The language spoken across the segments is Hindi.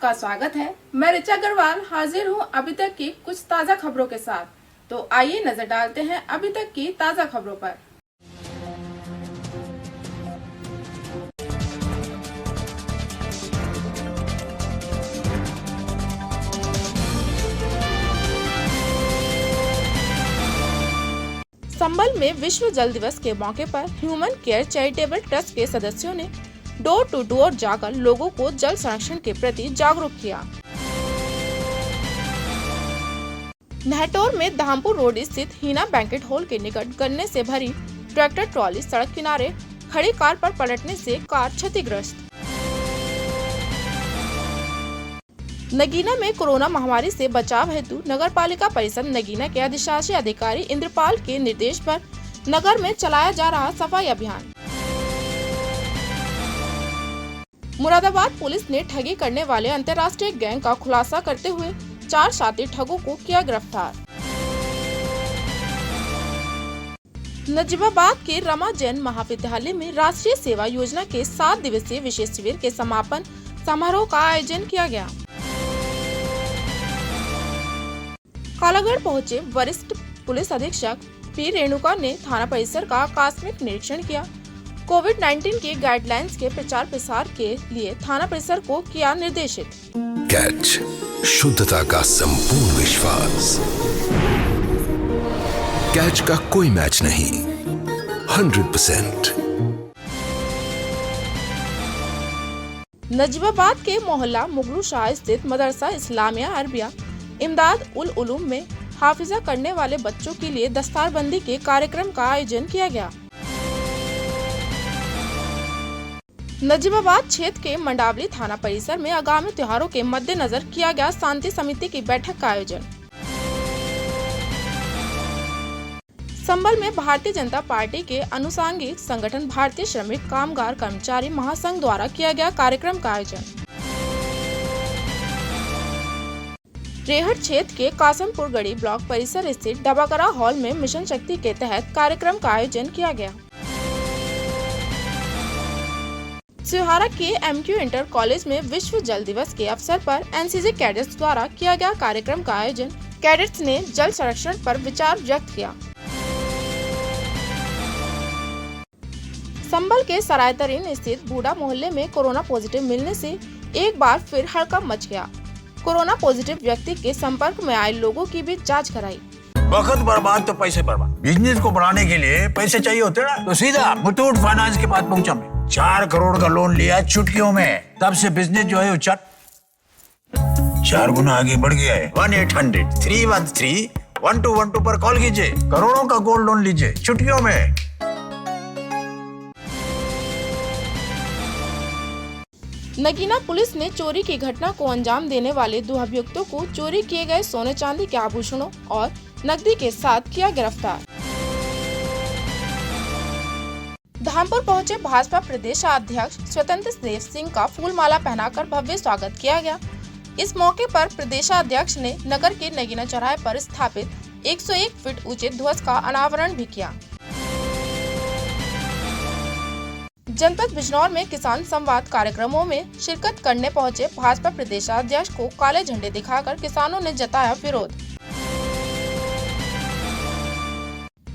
आपका स्वागत है। मैं ऋचा अग्रवाल हाजिर हूं अभी तक की कुछ ताजा खबरों के साथ। तो आइए नजर डालते हैं अभी तक की ताजा खबरों पर। संभल में विश्व जल दिवस के मौके पर ह्यूमन केयर चैरिटेबल ट्रस्ट के सदस्यों ने डोर टू डोर जाकर लोगों को जल संरक्षण के प्रति जागरूक किया। नहटौर में धामपुर रोड स्थित हीना बैंकेट हॉल के निकट गन्ने से भरी ट्रैक्टर ट्रॉली सड़क किनारे खड़ी कार पर पलटने से कार क्षतिग्रस्त। नगीना में कोरोना महामारी से बचाव हेतु नगर पालिका परिषद नगीना के अधिशासी अधिकारी इंद्रपाल के निर्देश पर नगर में चलाया जा रहा सफाई अभियान। मुरादाबाद पुलिस ने ठगी करने वाले अंतर्राष्ट्रीय गैंग का खुलासा करते हुए 4 शातिर ठगों को किया गिरफ्तार। नजीबाबाद के रमा जैन महाविद्यालय में राष्ट्रीय सेवा योजना के 7 दिवसीय विशेष शिविर के समापन समारोह का आयोजन किया गया। कालागढ़ पहुंचे वरिष्ठ पुलिस अधीक्षक पी रेणुका ने थाना परिसर का आकस्मिक निरीक्षण किया। कोविड-19 के गाइडलाइंस के प्रचार प्रसार के लिए थाना परिसर को किया निर्देशित। कैच, शुद्धता का संपूर्ण विश्वास। कैच का कोई मैच नहीं, 100%। नजीबाबाद के मोहल्ला मुगलू शाह स्थित मदरसा इस्लामिया अरबिया इमदाद उल उलूम में हाफिजा करने वाले बच्चों के लिए दस्तारबंदी के कार्यक्रम का आयोजन किया गया। नजीबाबाद क्षेत्र के मंडावली थाना परिसर में आगामी त्योहारों के मद्देनजर किया गया शांति समिति की बैठक का आयोजन। संभल में भारतीय जनता पार्टी के अनुषंगिक संगठन भारतीय श्रमिक कामगार कर्मचारी महासंघ द्वारा किया गया कार्यक्रम का आयोजन। रेहट क्षेत्र के कासमपुर गढ़ी ब्लॉक परिसर स्थित डबाकरा हॉल में मिशन शक्ति के तहत कार्यक्रम का आयोजन किया गया। सिहारा के एमक्यू इंटर कॉलेज में विश्व जल दिवस के अवसर पर एनसीसी कैडेट्स द्वारा किया गया कार्यक्रम का आयोजन। कैडेट्स ने जल संरक्षण पर विचार व्यक्त किया। संभल के सरायतरीन स्थित बूढ़ा मोहल्ले में कोरोना पॉजिटिव मिलने से एक बार फिर हड़कंप मच गया। कोरोना पॉजिटिव व्यक्ति के संपर्क में आए लोगों की भी जांच कराई। वक्त बर्बाद तो पैसे बर्बाद। बिजनेस को बढ़ाने के लिए पैसे चाहिए होते ना, तो सीधा मुथूट फाइनेंस के पास पहुंचा मैं। 4 करोड़ का लोन लिया चुटकियों में। तब से बिजनेस जो है वो 4 गुना आगे बढ़ गया है। 1-800-313-1212 पर कॉल कीजिए, करोड़ों का गोल्ड लोन लीजिए चुटकियों में। नगीना पुलिस ने चोरी की घटना को अंजाम देने वाले 2 अभियुक्तों को चोरी किए गए सोने चांदी के आभूषणों और नकदी के साथ किया गिरफ्तार। धामपुर पहुंचे भाजपा प्रदेश अध्यक्ष स्वतंत्र देव सिंह का फूल माला पहनाकर भव्य स्वागत किया गया। इस मौके पर प्रदेशाध्यक्ष ने नगर के नगीना चौराहे पर स्थापित 101 फीट ऊंचे ध्वज का अनावरण भी किया। जनपद बिजनौर में किसान संवाद कार्यक्रमों में शिरकत करने पहुंचे भाजपा प्रदेशाध्यक्ष को काले झंडे दिखाकर किसानों ने जताया विरोध।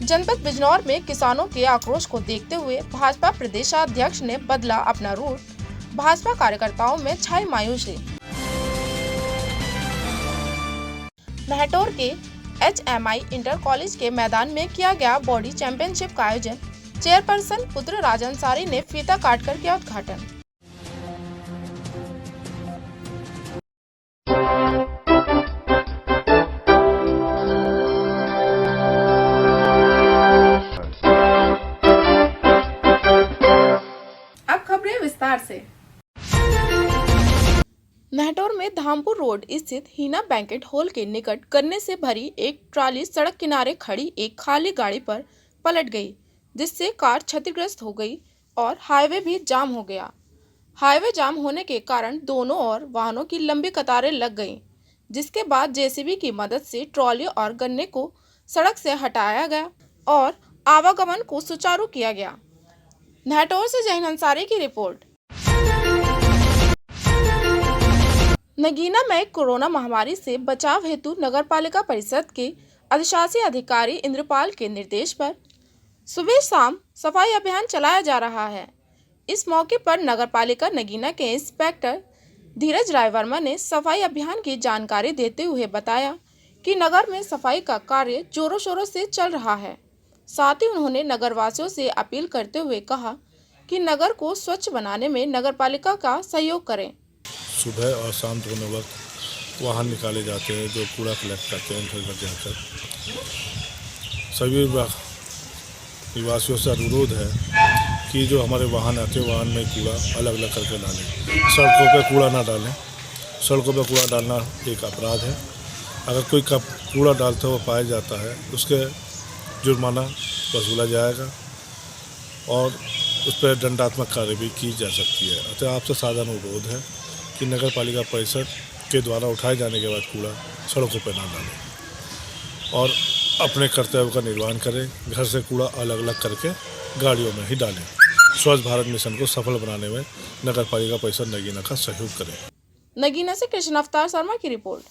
जनपद बिजनौर में किसानों के आक्रोश को देखते हुए भाजपा प्रदेशाध्यक्ष ने बदला अपना रूट। भाजपा कार्यकर्ताओं में छाई मायूसी। नहटौर के HMI इंटर कॉलेज के मैदान में किया गया बॉडी चैंपियनशिप का आयोजन। चेयरपर्सन पुत्र राज अंसारी ने फीता काटकर किया उद्घाटन। अब खबरें विस्तार से। नहटौर में धामपुर रोड स्थित हीना बैंकेट हॉल के निकट गन्ने से भरी एक ट्रॉली सड़क किनारे खड़ी एक खाली गाड़ी पर पलट गई, जिससे कार क्षतिग्रस्त हो गई और हाईवे भी जाम हो गया। हाईवे जाम होने के कारण दोनों ओर वाहनों की लंबी कतारें लग गईं, जिसके बाद जेसीबी की मदद से ट्रॉली और गन्ने को सड़क से हटाया गया और आवागमन को सुचारू किया गया। नहटौर से जहीन अंसारी की रिपोर्ट। नगीना में कोरोना महामारी से बचाव हेतु नगरपालिका परिषद के अधिशासी अधिकारी इंद्रपाल के निर्देश पर सुबह शाम सफाई अभियान चलाया जा रहा है। इस मौके पर नगरपालिका नगीना के इंस्पेक्टर धीरज राय वर्मा ने सफाई अभियान की जानकारी देते हुए बताया कि नगर में सफाई का कार्य जोरों शोरों से चल रहा है। साथ ही उन्होंने नगरवासियों से अपील करते हुए कहा कि नगर को स्वच्छ बनाने में नगरपालिका का सहयोग करें। सुबह और शाम दोनों वक्त वाहन निकाले जाते हैं जो कूड़ा कलेक्ट करते हैं उनके घर जाकर। सभी निवासियों से अनुरोध है कि जो हमारे वाहन आते हैं वाहन में कूड़ा अलग अलग करके डालें। सड़कों पर कूड़ा ना डालें। सड़कों पर कूड़ा डालना एक अपराध है। अगर कोई कूड़ा डालता हुआ पाया जाता है उसके जुर्माना वसूला जाएगा और उस पर दंडात्मक कार्य भी की जा सकती है। अतः आपसे साधा अनुरोध है कि नगर पालिका परिषद के द्वारा उठाए जाने के बाद कूड़ा सड़कों पर ना डालें और अपने कर्तव्य का निर्वहन करें। घर से कूड़ा अलग अलग करके गाड़ियों में ही डालें। स्वच्छ भारत मिशन को सफल बनाने में नगर पालिका परिषद नगीना का सहयोग करें। नगीना से कृष्ण अवतार शर्मा की रिपोर्ट।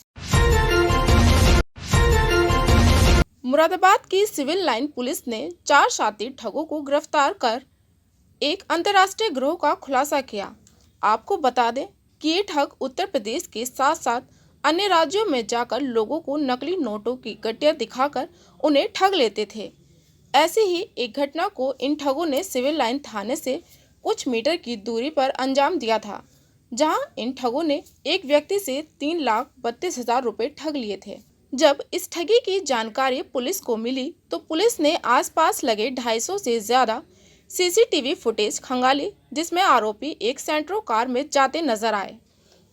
मुरादाबाद की सिविल लाइन पुलिस ने 4 शातिर ठगों को गिरफ्तार कर एक अंतर्राष्ट्रीय गिरोह का खुलासा किया। आपको बता दें कि ये ठग उत्तर प्रदेश के साथ साथ अन्य राज्यों में जाकर लोगों को नकली नोटों की गट्टियां दिखाकर उन्हें ठग लेते थे। ऐसी ही एक घटना को इन ठगों ने सिविल लाइन थाने से कुछ मीटर की दूरी पर अंजाम दिया था, जहां इन ठगों ने एक व्यक्ति से 3,32,000 रुपये ठग लिए थे। जब इस ठगी की जानकारी पुलिस को मिली तो पुलिस ने आसपास लगे 250 से ज्यादा सीसीटीवी फुटेज खंगाली, जिसमें आरोपी एक सेंट्रो कार में जाते नजर आए।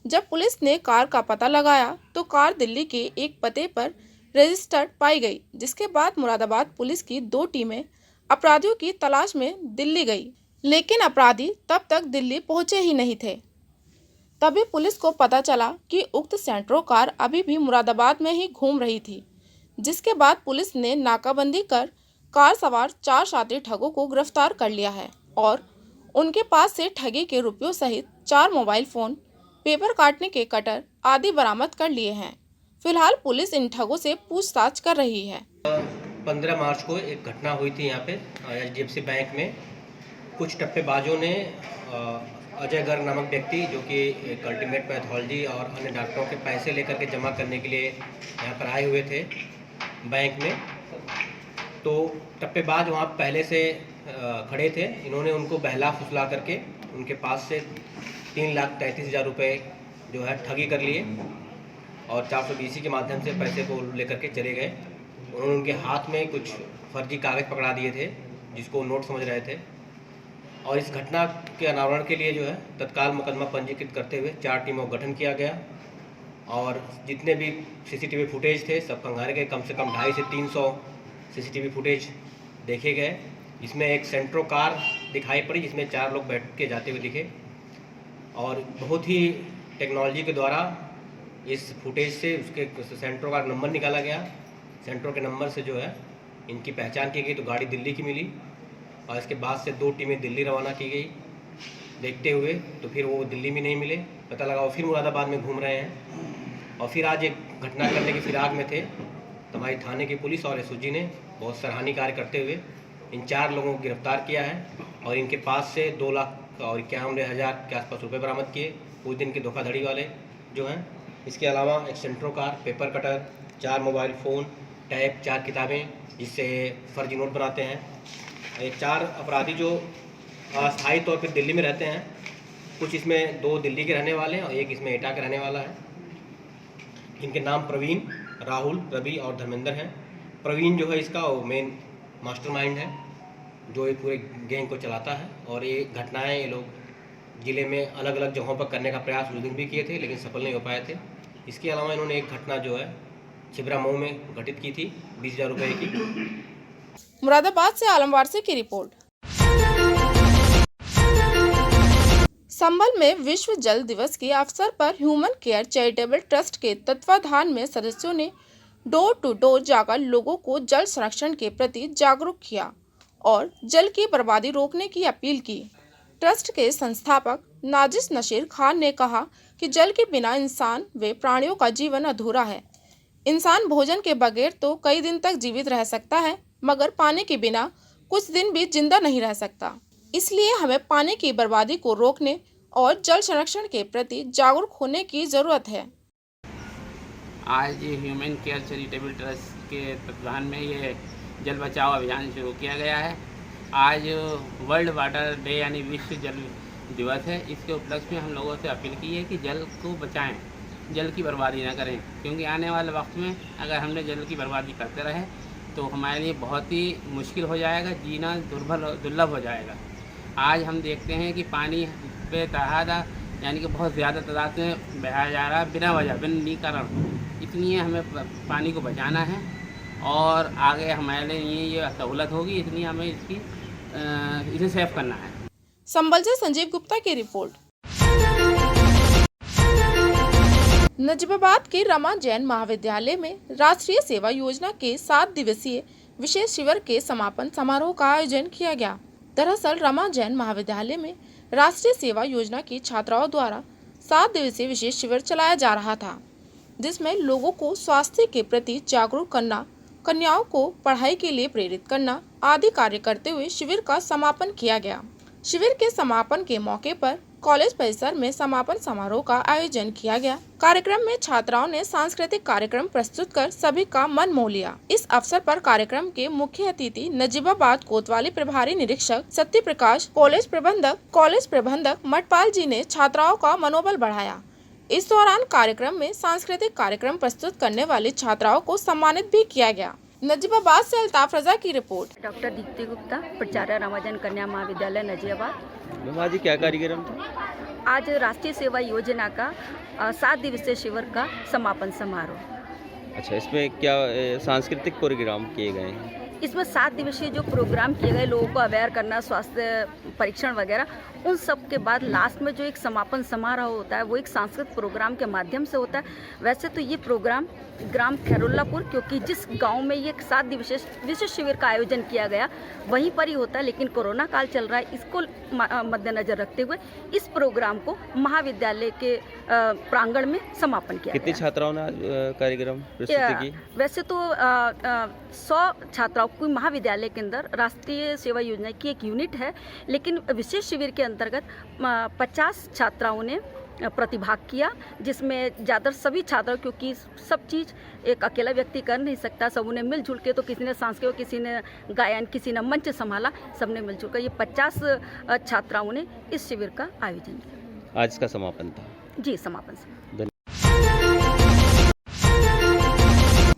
जब पुलिस ने कार का पता लगाया तो कार दिल्ली के एक पते पर रजिस्टर्ड पाई गई, जिसके बाद मुरादाबाद पुलिस की 2 टीमें अपराधियों की तलाश में दिल्ली गई, लेकिन अपराधी तब तक दिल्ली पहुंचे ही नहीं थे। तभी पुलिस को पता चला कि उक्त सेंट्रो कार अभी भी मुरादाबाद में ही घूम रही थी, जिसके बाद पुलिस ने नाकाबंदी कर कार सवार 4 शातिर ठगों को गिरफ्तार कर लिया है और उनके पास से ठगी के रुपयों सहित 4 मोबाइल फोन, पेपर काटने के कटर आदि बरामद कर लिए हैं। फिलहाल पुलिस इन ठगों से पूछताछ कर रही है। 15 मार्च को एक घटना हुई थी यहाँ पे HDFC बैंक में। कुछ टप्पेबाजों ने अजय गर्ग नामक व्यक्ति, जो कि एक अल्टीमेट पैथोलॉजी और अन्य डॉक्टरों के पैसे लेकर के जमा करने के लिए यहाँ पर आए हुए थे बैंक में। तो टप्पेबाज वहाँ पहले से खड़े थे। इन्होंने उनको बहला फुसला करके उनके पास से 3,33,000 रुपये जो है ठगी कर लिए और 420 के माध्यम से पैसे को लेकर के चले गए। उन्होंने उनके हाथ में कुछ फर्जी कागज़ पकड़ा दिए थे जिसको नोट समझ रहे थे। और इस घटना के अनावरण के लिए जो है तत्काल मुकदमा पंजीकृत करते हुए 4 टीमों का गठन किया गया और जितने भी सीसीटीवी फुटेज थे सब खंगाले गए। कम से कम 250 से 300 सीसीटीवी फुटेज देखे गए। इसमें एक सेंट्रो कार दिखाई पड़ी जिसमें 4 लोग बैठ के जाते हुए दिखे और बहुत ही टेक्नोलॉजी के द्वारा इस फुटेज से उसके सेंट्रो का नंबर निकाला गया। सेंट्रो के नंबर से जो है इनकी पहचान की गई तो गाड़ी दिल्ली की मिली और इसके बाद से 2 टीमें दिल्ली रवाना की गई देखते हुए। तो फिर वो दिल्ली में नहीं मिले, पता लगा वो फिर मुरादाबाद में घूम रहे हैं और फिर आज एक घटना करने की फिराक में थे। तो हमारी थाने की पुलिस और SOG ने बहुत सराहनीय कार्य करते हुए इन 4 लोगों को गिरफ्तार किया है और इनके पास से 2,51,000 के आसपास रुपये बरामद किए उस दिन के धोखाधड़ी वाले जो हैं। इसके अलावा एक Santro car, paper cutter, 4 mobile phone, tab, 4 किताबें जिससे फर्जी नोट बनाते हैं। ये 4 अपराधी जो अस्थायी तौर पर दिल्ली में रहते हैं, कुछ इसमें 2 दिल्ली के रहने वाले हैं और एक इसमें एटा का रहने वाला है। इनके नाम प्रवीण, राहुल, रवि और धर्मेंद्र हैं। प्रवीण जो है इसका वो मेन मास्टरमाइंड है जो ये पूरे गैंग को चलाता है और ये घटनाएं ये लोग ज़िले में अलग अलग जगहों पर करने का प्रयास उस दिन भी किए थे लेकिन सफल नहीं हो पाए थे। इसके अलावा इन्होंने एक घटना जो है छिबरा मऊ में घटित की थी 20,000 रुपये की। मुरादाबाद से आलमवार से की रिपोर्ट। संभल में विश्व जल दिवस के अवसर पर ह्यूमन केयर चैरिटेबल ट्रस्ट के तत्वाधान में सदस्यों ने डोर टू डोर जाकर लोगों को जल संरक्षण के प्रति जागरूक किया और जल की बर्बादी रोकने की अपील की। ट्रस्ट के संस्थापक नाजिस नशीर खान ने कहा कि जल के बिना इंसान व प्राणियों का जीवन अधूरा है। इंसान भोजन के बगैर तो कई दिन तक जीवित रह सकता है, मगर पानी के बिना कुछ दिन भी जिंदा नहीं रह सकता। इसलिए हमें पानी की बर्बादी को रोकने और जल संरक्षण के प्रति जागरूक होने की जरूरत है। आज ह्यूमन केयर चैरिटेबल ट्रस्ट के तत्वाधान में ये जल बचाओ अभियान शुरू किया गया है। आज वर्ल्ड वाटर डे यानी विश्व जल दिवस है। इसके उपलक्ष्य में हम लोगों से अपील की है कि जल को बचाएं, जल की बर्बादी ना करें, क्योंकि आने वाले वक्त में अगर हमने जल की बर्बादी करते रहे तो हमारे लिए बहुत ही मुश्किल हो जाएगा, जीना दुर्लभ हो जाएगा। आज हम देखते हैं कि पानी बेतहादा यानी कि बहुत ज़्यादा तादाद में बहाया जा रहा है बिना वजह, बिना कारण। इसलिए हमें पानी को बचाना है और आगे हमारे लिए ये सहूलत होगी, इसलिए हमें इसे सेव करना है। संबल से संजीव गुप्ता की रिपोर्ट। नजीबाबाद के रमा जैन महाविद्यालय में राष्ट्रीय सेवा योजना के 7 दिवसीय विशेष शिविर के समापन समारोह का आयोजन किया गया। दरअसल रमा जैन महाविद्यालय में राष्ट्रीय सेवा योजना की छात्राओं द्वारा 7 दिवसीय विशेष शिविर चलाया जा रहा था, जिसमें लोगों को स्वास्थ्य के प्रति जागरूक करना, कन्याओं को पढ़ाई के लिए प्रेरित करना आदि कार्य करते हुए शिविर का समापन किया गया। शिविर के समापन के मौके पर कॉलेज परिसर में समापन समारोह का आयोजन किया गया। कार्यक्रम में छात्राओं ने सांस्कृतिक कार्यक्रम प्रस्तुत कर सभी का मन मोह लिया। इस अवसर पर कार्यक्रम के मुख्य अतिथि नजीबाबाद कोतवाली प्रभारी निरीक्षक सत्य प्रकाश, कॉलेज प्रबंधक मठपाल जी ने छात्राओं का मनोबल बढ़ाया। इस दौरान कार्यक्रम में सांस्कृतिक कार्यक्रम प्रस्तुत करने वाली छात्राओं को सम्मानित भी किया गया। नजीबाबाद से अल्ताफ रजा की रिपोर्ट। डॉक्टर दीप्ति गुप्ता, प्राचार्य रमाजन कन्या महाविद्यालय नजीबाबाद। आज क्या कार्यक्रम था? आज राष्ट्रीय सेवा योजना का 7 दिवसीय शिविर का समापन समारोह। अच्छा, इसमें क्या सांस्कृतिक प्रोग्राम किए गए हैं? इसमें 7 दिवसीय जो प्रोग्राम किए गए, लोगों को अवेयर करना, स्वास्थ्य परीक्षण वगैरह, उन सब के बाद लास्ट में जो एक समापन समारोह होता है वो एक सांस्कृतिक प्रोग्राम के माध्यम से होता है। वैसे तो ये प्रोग्राम ग्राम खैरुल्लापुर, क्योंकि जिस गांव में ये 7 दिवसीय विशेष शिविर का आयोजन किया गया वहीं पर ही होता है, लेकिन कोरोना काल चल रहा है, इसको मद्देनजर रखते हुए इस प्रोग्राम को महाविद्यालय के प्रांगण में समापन किया। कितनी छात्राओं ने कार्यक्रम प्रस्तुति की? वैसे तो 100 छात्राओं को महाविद्यालय के अंदर राष्ट्रीय सेवा योजना की एक यूनिट है, लेकिन विशेष शिविर के अंतर्गत 50 छात्राओं ने प्रतिभाग किया, जिसमें ज़्यादातर सभी छात्राओं, क्योंकि सब चीज़ एक अकेला व्यक्ति कर नहीं सकता, सबों ने मिलजुल के, तो किसी ने सांस्कृतिक, किसी ने गायन, किसी ने मंच संभाला, सबने मिलजुल कर ये 50 छात्राओं ने इस शिविर का आयोजन किया। आज का समापन था? जी, समापन।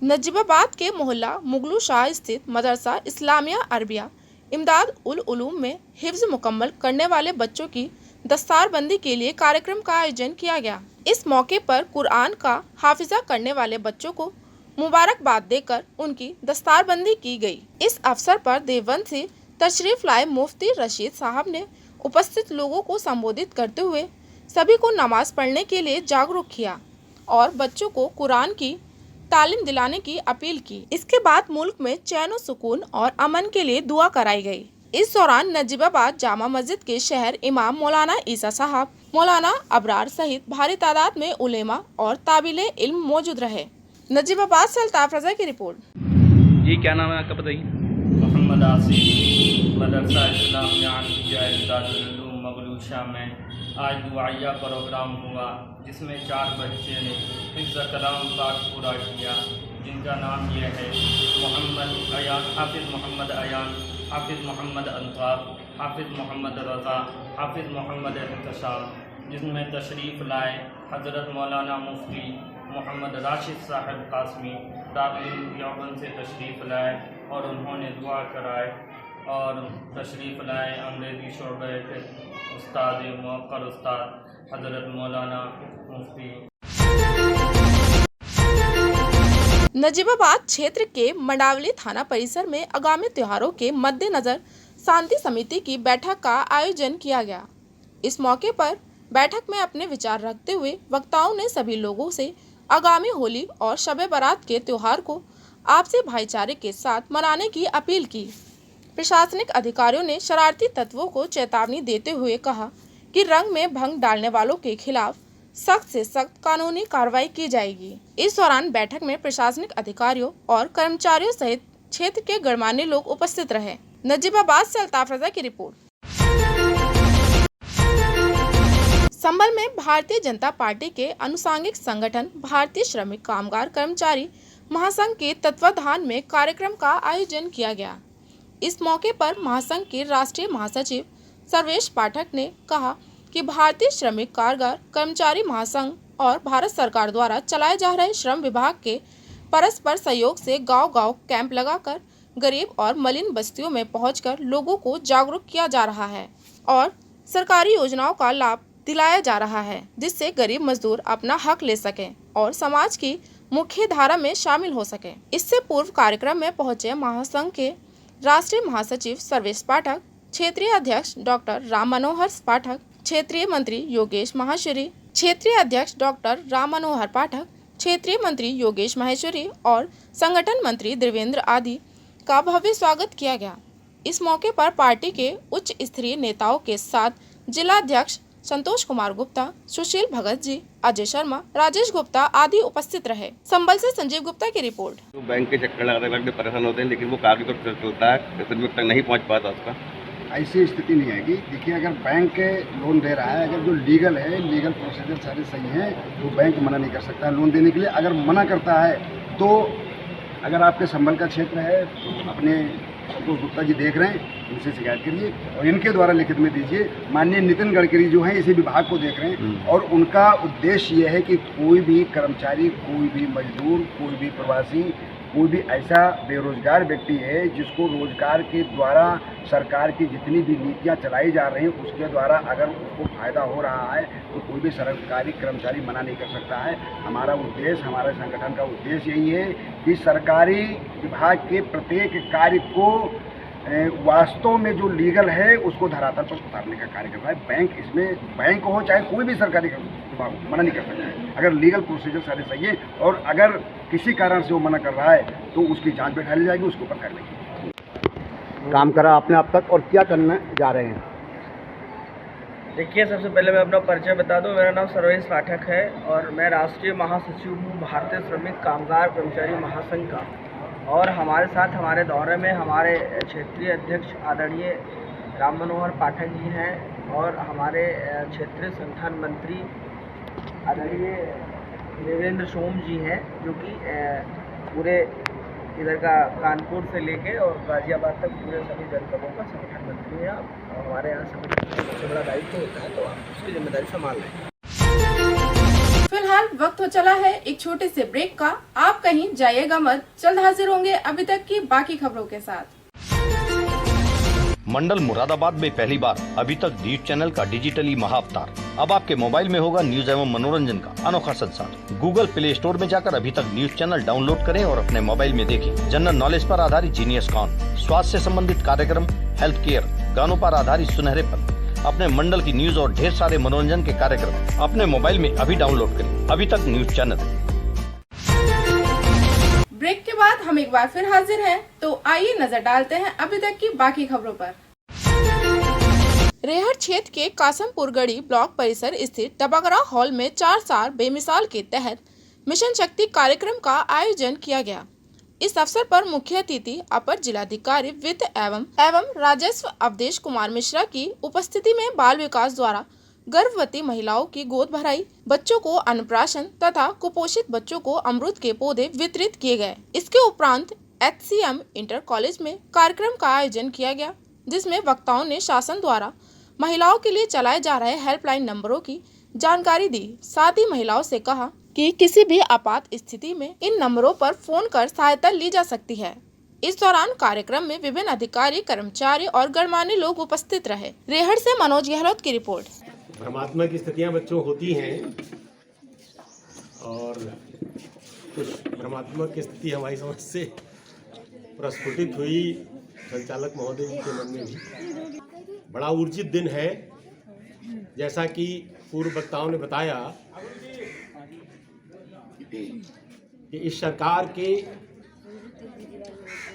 नजीबाबाद के मोहल्ला मुगलू शाह स्थित मदरसा इस्लामिया अरबिया इमदाद उल उलूम में हिफ्ज मुकम्मल करने वाले बच्चों की दस्तारबंदी के लिए कार्यक्रम का आयोजन किया गया। इस मौके पर कुरान का हाफिजा करने वाले बच्चों को मुबारकबाद देकर उनकी दस्तारबंदी की गई। इस अवसर पर देवबंद से तशरीफ लाए मुफ्ती रशीद साहब ने उपस्थित लोगों को संबोधित करते हुए सभी को नमाज पढ़ने के लिए जागरूक किया और बच्चों को कुरान की तालीम दिलाने की अपील की। इसके बाद मुल्क में चैन और सुकून और अमन के लिए दुआ कराई गई। इस दौरान नजीबाबाद जामा मस्जिद के शहर इमाम मौलाना ईसा साहब, मौलाना अबरार सहित भारी तादाद में उलेमा और ताबिले इल्म मौजूद रहे। नजीबाबाद से अल्ताफ रजा की रिपोर्ट। जी, क्या नाम है आपका, बताइए? मोहम्मद आसिफ, मदरसा इस्लामिया मगलूशा में आज दुआया प्रोग्राम हुआ, जिसमें 4 बच्चे ने हिफ्ज़ कलाम पाक पूरा किया, जिनका नाम यह है मोहम्मद अयान, हाफिज़ मोहम्मद अयान, हाफिज़ मोहम्मद अल्ताफ़, हाफिज़ मोहम्मद रज़ा, हाफिज़ मोहम्मद इंतशार, जिसमें तशरीफ़ लाए हज़रत मौलाना मुफ्ती मोहम्मद राशिद साहब कासमी दारुल देवबंद से तशरीफ़ लाए और उन्होंने दुआ कराए और तशरीफ़ लाए अंग्रेज़ी शोबे के उस्ताद मुअक्कर उस्ताद हज़रत मौलाना मुफ्ती। नजीबाबाद क्षेत्र के मंडावली थाना परिसर में आगामी त्योहारों के मद्देनजर शांति समिति की बैठक का आयोजन किया गया। इस मौके पर बैठक में अपने विचार रखते हुए वक्ताओं ने सभी लोगों से आगामी होली और शबे बारात के त्योहार को आपसी भाईचारे के साथ मनाने की अपील की। प्रशासनिक अधिकारियों ने शरारती तत्वों को चेतावनी देते हुए कहा कि रंग में भंग डालने वालों के खिलाफ सख्त से सख्त कानूनी कार्रवाई की जाएगी। इस दौरान बैठक में प्रशासनिक अधिकारियों और कर्मचारियों सहित क्षेत्र के गणमान्य लोग उपस्थित रहे। नजीबाबाद से अल्ताफ रजा की रिपोर्ट। संभल में भारतीय जनता पार्टी के अनुसांगिक संगठन भारतीय श्रमिक कामगार कर्मचारी महासंघ के तत्वाधान में कार्यक्रम का आयोजन किया गया। इस मौके पर महासंघ के राष्ट्रीय महासचिव सर्वेश पाठक ने कहा कि भारतीय श्रमिक कामगार कर्मचारी महासंघ और भारत सरकार द्वारा चलाए जा रहे श्रम विभाग के परस्पर सहयोग से गांव-गांव कैंप लगाकर गरीब और मलिन बस्तियों में पहुंचकर लोगों को जागरूक किया जा रहा है और सरकारी योजनाओं का लाभ दिलाया जा रहा है, जिससे गरीब मजदूर अपना हक ले सकें और समाज की मुख्य धारा में शामिल हो सकें। इससे पूर्व कार्यक्रम में पहुंचे महासंघ के राष्ट्रीय महासचिव सर्वेश पाठक, क्षेत्रीय अध्यक्ष डॉक्टर राम मनोहर पाठक, क्षेत्रीय मंत्री योगेश माहेश्वरी, क्षेत्रीय अध्यक्ष डॉक्टर राम मनोहर पाठक, क्षेत्रीय मंत्री योगेश माहेश्वरी और संगठन मंत्री देवेंद्र आदि का भव्य स्वागत किया गया। इस मौके पर पार्टी के उच्च स्तरीय नेताओं के साथ जिलाध्यक्ष संतोष कुमार गुप्ता, सुशील भगत जी, अजय शर्मा, राजेश गुप्ता आदि उपस्थित रहे। संभल से संजीव गुप्ता की रिपोर्ट। तो बैंक के चक्कर लगाते परेशान होते हैं, लेकिन वो कागज पर चलता है, तक नहीं पहुंच पाता उसका। ऐसी स्थिति नहीं आएगी। देखिए, अगर बैंक लोन दे रहा है, अगर जो लीगल है, लीगल प्रोसीजर सारे सही हैं, तो बैंक मना नहीं कर सकता लोन देने के लिए। अगर मना करता है तो अगर आपके संभल का क्षेत्र है, अपने संतोष गुप्ता जी देख रहे हैं, उनसे शिकायत करिए और इनके द्वारा लिखित में दीजिए। माननीय नितिन गडकरी जो हैं इसी विभाग को देख रहे हैं और उनका उद्देश्य ये है कि कोई भी कर्मचारी, कोई भी मजदूर, कोई भी प्रवासी, कोई भी ऐसा बेरोजगार व्यक्ति है जिसको रोजगार के द्वारा सरकार की जितनी भी नीतियां चलाई जा रही हैं उसके द्वारा अगर उसको फायदा हो रहा है तो कोई भी सरकारी कर्मचारी मना नहीं कर सकता है। हमारा उद्देश्य, हमारे संगठन का उद्देश्य यही है कि सरकारी विभाग के प्रत्येक कार्य को वास्तव में जो लीगल है उसको धरातल पर उतारने का कार्य कर रहा है। बैंक इसमें, बैंक हो चाहे कोई भी सरकारी विभाग हो, मना नहीं कर सकता है अगर लीगल प्रोसीजर सारे सही है और अगर किसी कारण से वो मना कर रहा है तो उसकी जांच बैठा ली जाएगी, उसके ऊपर कार्रवाई की। काम करा आपने अब तक और क्या करने जा रहे हैं? देखिए, सबसे पहले मैं अपना परिचय बता दूं। मेरा नाम सर्वेश पाठक है और मैं राष्ट्रीय महासचिव हूँ भारतीय श्रमिक कामगार कर्मचारी महासंघ का। और हमारे साथ हमारे दौरे में हमारे क्षेत्रीय अध्यक्ष आदरणीय राम मनोहर पाठक जी हैं और हमारे क्षेत्रीय संगठन मंत्री आदरणीय देवेंद्र सोम जी हैं, जो कि पूरे इधर का कानपुर से लेके और गाजियाबाद तक पूरे सभी जनपदों का संगठन मंत्री है। और हमारे यहाँ संगठन का सबसे बड़ा दायित्व होता है, तो आप उसकी जिम्मेदारी संभाल रहे हैं। फिलहाल वक्त हो चला है एक छोटे से ब्रेक का। आप कहीं जाइएगा मत, जल्द हाजिर होंगे अभी तक की बाकी खबरों के साथ। मंडल मुरादाबाद में पहली बार अभी तक न्यूज चैनल का डिजिटली महाअवतार अब आपके मोबाइल में होगा। न्यूज एवं मनोरंजन का अनोखा संसार। गूगल प्ले स्टोर में जाकर अभी तक न्यूज चैनल डाउनलोड करें और अपने मोबाइल में देखें। जनरल नॉलेज पर आधारित जीनियस कॉन, स्वास्थ्य से संबंधित कार्यक्रम, हेल्थ केयर, गानों पर आधारित सुनहरे पल, अपने मंडल की न्यूज और ढेर सारे मनोरंजन के कार्यक्रम अपने मोबाइल में अभी डाउनलोड करें। अभी तक न्यूज चैनल। ब्रेक के बाद हम एक बार फिर हाजिर हैं, तो आइए नजर डालते हैं अभी तक की बाकी खबरों पर। रेहड़ क्षेत्र के कासमपुर गढ़ी ब्लॉक परिसर स्थित डबागरा हॉल में 4 साल बेमिसाल के तहत मिशन शक्ति कार्यक्रम का आयोजन किया गया। इस अवसर पर मुख्य अतिथि अपर जिलाधिकारी वित्त एवं राजस्व अवधेश कुमार मिश्रा की उपस्थिति में बाल विकास द्वारा गर्भवती महिलाओं की गोद भराई, बच्चों को अन्नप्राशन तथा कुपोषित बच्चों को अमरूद के पौधे वितरित किए गए। इसके उपरांत HCM इंटर कॉलेज में कार्यक्रम का आयोजन किया गया, जिसमें वक्ताओं ने शासन द्वारा महिलाओं के लिए चलाए जा रहे हेल्पलाइन नंबरों की जानकारी दी। साथ ही महिलाओं से कहा कि किसी भी आपात स्थिति में इन नंबरों पर फोन कर सहायता ली जा सकती है। इस दौरान कार्यक्रम में विभिन्न अधिकारी, कर्मचारी और गणमान्य लोग उपस्थित रहे। रेहड़ से मनोज गहलोत की रिपोर्ट। भ्रमात्मक स्थितियां बच्चों होती हैं और कुछ भ्रमात्मक स्थिति हमारी समझ से प्रस्फुटित हुई संचालक महोदय जी के मन में भी। बड़ा ऊर्जित दिन है, जैसा कि पूर्व वक्ताओं ने बताया कि इस सरकार के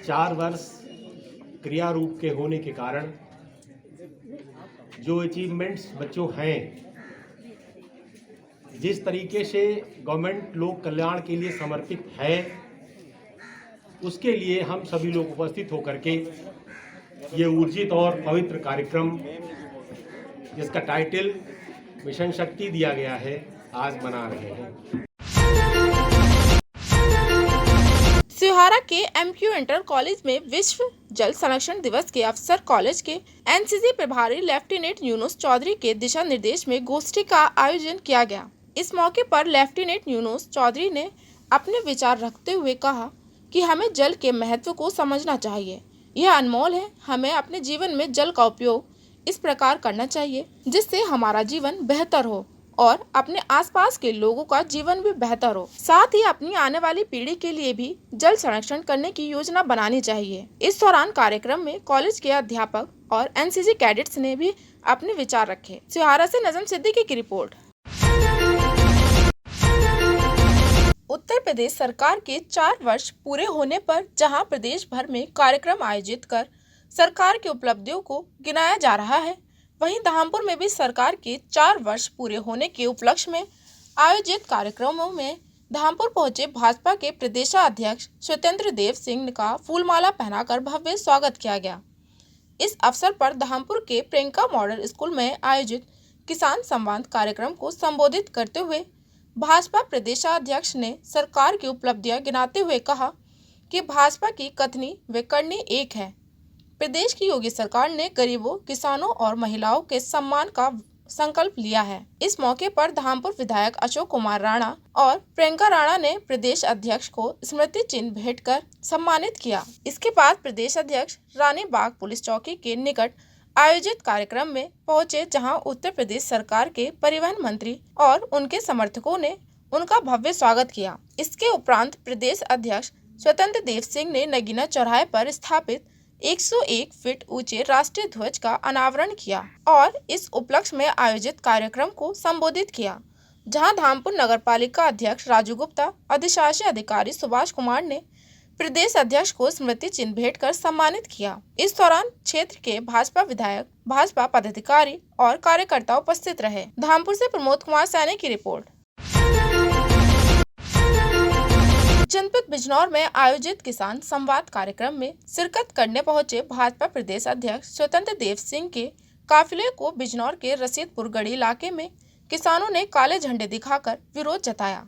4 वर्ष क्रिया रूप के होने के कारण जो अचीवमेंट्स बच्चों हैं जिस तरीके से गवर्नमेंट लोक कल्याण के लिए समर्पित है, उसके लिए हम सभी लोग उपस्थित होकर के ये ऊर्जित और पवित्र कार्यक्रम, जिसका टाइटल मिशन शक्ति दिया गया है, आज मना रहे हैं। सिहारा के एमक्यू इंटर कॉलेज में विश्व जल संरक्षण दिवस के अवसर कॉलेज के एनसीसी प्रभारी लेफ्टिनेंट यूनुस चौधरी के दिशा निर्देश में गोष्ठी का आयोजन किया गया। इस मौके पर लेफ्टिनेंट यूनुस चौधरी ने अपने विचार रखते हुए कहा कि हमें जल के महत्व को समझना चाहिए। यह अनमोल है। हमें अपने जीवन में जल का उपयोग इस प्रकार करना चाहिए जिससे हमारा जीवन बेहतर हो और अपने आसपास के लोगों का जीवन भी बेहतर हो। साथ ही अपनी आने वाली पीढ़ी के लिए भी जल संरक्षण करने की योजना बनानी चाहिए। इस दौरान कार्यक्रम में कॉलेज के अध्यापक और एनसीसी कैडेट्स ने भी अपने विचार रखे। सिहारा से नजम सिद्दीकी की रिपोर्ट। उत्तर प्रदेश सरकार के 4 वर्ष पूरे होने पर जहां प्रदेश भर में कार्यक्रम आयोजित कर सरकार की उपलब्धियों को गिनाया जा रहा है, वहीं धामपुर में भी सरकार के 4 वर्ष पूरे होने के उपलक्ष्य में आयोजित कार्यक्रमों में धामपुर पहुंचे भाजपा के प्रदेशाध्यक्ष स्वतंत्र देव सिंह का फूलमाला पहनाकर भव्य स्वागत किया गया। इस अवसर पर धामपुर के प्रियंका मॉडल स्कूल में आयोजित किसान संवाद कार्यक्रम को संबोधित करते हुए भाजपा प्रदेशाध्यक्ष ने सरकार की उपलब्धियां गिनाते हुए कहा कि भाजपा की कथनी व करनी एक है। प्रदेश की योगी सरकार ने गरीबों, किसानों और महिलाओं के सम्मान का संकल्प लिया है। इस मौके पर धामपुर विधायक अशोक कुमार राणा और प्रियंका राणा ने प्रदेश अध्यक्ष को स्मृति चिन्ह भेंट कर सम्मानित किया। इसके बाद प्रदेश अध्यक्ष रानी बाग पुलिस चौकी के निकट आयोजित कार्यक्रम में पहुंचे, जहां उत्तर प्रदेश सरकार के परिवहन मंत्री और उनके समर्थकों ने उनका भव्य स्वागत किया। इसके उपरांत प्रदेश अध्यक्ष स्वतंत्र देव सिंह ने नगीना चौराहे पर स्थापित 101 फीट ऊंचे राष्ट्रीय ध्वज का अनावरण किया और इस उपलक्ष्य में आयोजित कार्यक्रम को संबोधित किया, जहां धामपुर नगर पालिका अध्यक्ष राजू गुप्ता, अधिशासी अधिकारी सुभाष कुमार ने प्रदेश अध्यक्ष को स्मृति चिन्ह भेंट कर सम्मानित किया। इस दौरान क्षेत्र के भाजपा विधायक, भाजपा पदाधिकारी और कार्यकर्ता उपस्थित रहे। धामपुर से प्रमोद कुमार सैनी की रिपोर्ट। जनपद बिजनौर में आयोजित किसान संवाद कार्यक्रम में शिरकत करने पहुंचे भाजपा प्रदेश अध्यक्ष स्वतंत्र देव सिंह के काफिले को बिजनौर के रसीदपुर गढ़ी इलाके में किसानों ने काले झंडे दिखाकर विरोध जताया।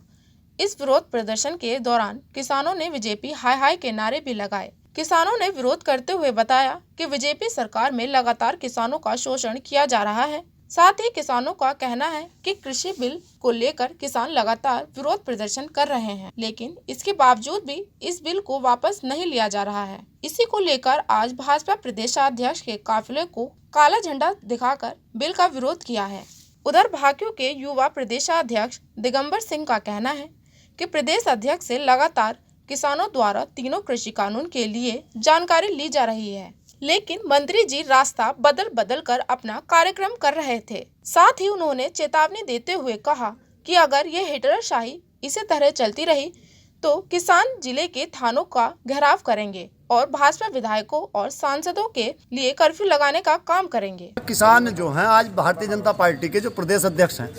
इस विरोध प्रदर्शन के दौरान किसानों ने बीजेपी हाय हाय के नारे भी लगाए। किसानों ने विरोध करते हुए बताया कि बीजेपी सरकार में लगातार किसानों का शोषण किया जा रहा है। साथ ही किसानों का कहना है कि कृषि बिल को लेकर किसान लगातार विरोध प्रदर्शन कर रहे हैं, लेकिन इसके बावजूद भी इस बिल को वापस नहीं लिया जा रहा है। इसी को लेकर आज भाजपा प्रदेशाध्यक्ष के काफिले को काला झंडा दिखाकर बिल का विरोध किया है। उधर भाकियू के युवा प्रदेशाध्यक्ष दिगंबर सिंह का कहना है कि प्रदेश अध्यक्ष से लगातार किसानों द्वारा तीनों कृषि कानून के लिए जानकारी ली जा रही है, लेकिन मंत्री जी रास्ता बदल बदल कर अपना कार्यक्रम कर रहे थे। साथ ही उन्होंने चेतावनी देते हुए कहा कि अगर ये हिटलरशाही इसी तरह चलती रही तो किसान जिले के थानों का घेराव करेंगे और भाजपा विधायकों और सांसदों के लिए कर्फ्यू लगाने का काम करेंगे। किसान जो हैं आज भारतीय जनता पार्टी के जो प्रदेश अध्यक्ष हैं,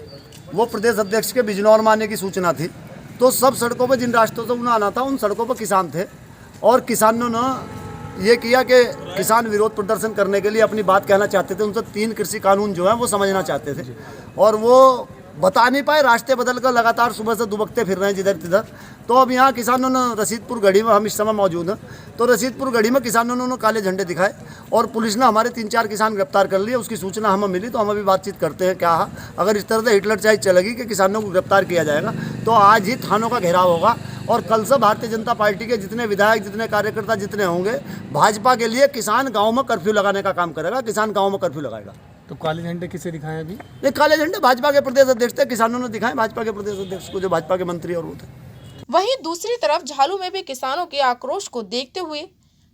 वो प्रदेश अध्यक्ष के बिजनौर में आने की सूचना थी, तो सब सड़कों पर जिन रास्तों से उन्हें आना था उन सड़कों पर किसान थे और किसानों ने ये किया कि किसान विरोध प्रदर्शन करने के लिए अपनी बात कहना चाहते थे। उनसे 3 कृषि कानून जो है वो समझना चाहते थे और वो बता नहीं पाए, रास्ते बदल कर लगातार सुबह से दुबकते फिर रहे हैं जिधर तिधर। तो अब यहाँ किसानों ने रसीदपुर गढ़ी में, हम इस समय मौजूद हैं, तो रसीदपुर गढ़ी में किसानों ने काले झंडे दिखाए और पुलिस ने हमारे 3-4 किसान गिरफ्तार कर लिए। उसकी सूचना हमें मिली तो हम अभी बातचीत करते हैं क्या अगर इस तरह से हिटलरशाही चलेगी कि किसानों को गिरफ्तार किया जाएगा तो आज ही थानों का घेराव होगा और कल से भारतीय जनता पार्टी के जितने विधायक, जितने कार्यकर्ता जितने होंगे, भाजपा के लिए किसान गाँव में कर्फ्यू लगाने का काम करेगा, किसान गाँव में कर्फ्यू लगाएगा। तो काले झंडे किसे दिखाए अभी? ये काले झंडे भाजपा के प्रदेश अध्यक्ष थे, किसानों ने दिखाए भाजपा के प्रदेश अध्यक्ष को, जो भाजपा के मंत्री और वो थे। वहीं दूसरी तरफ झालू में भी किसानों के आक्रोश को देखते हुए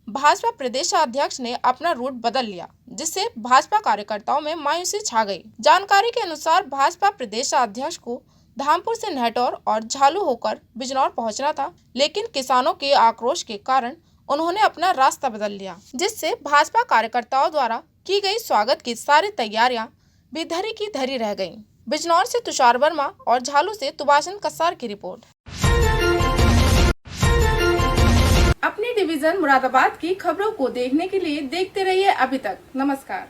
भाजपा प्रदेशाध्यक्ष ने अपना रूट बदल लिया, जिससे भाजपा कार्यकर्ताओं में मायूसी छा गई। जानकारी के अनुसार भाजपा प्रदेशाध्यक्ष को धामपुर से नहटौर और झालू होकर बिजनौर पहुंचना था, लेकिन किसानों के आक्रोश के कारण उन्होंने अपना रास्ता बदल लिया, जिससे भाजपा कार्यकर्ताओं द्वारा की गई स्वागत की सारी तैयारियां भी धरी की धरी रह गईं। बिजनौर से तुषार वर्मा और झालू से तुबाशन कसार की रिपोर्ट। अपनी डिवीजन मुरादाबाद की खबरों को देखने के लिए देखते रहिए अभी तक। नमस्कार।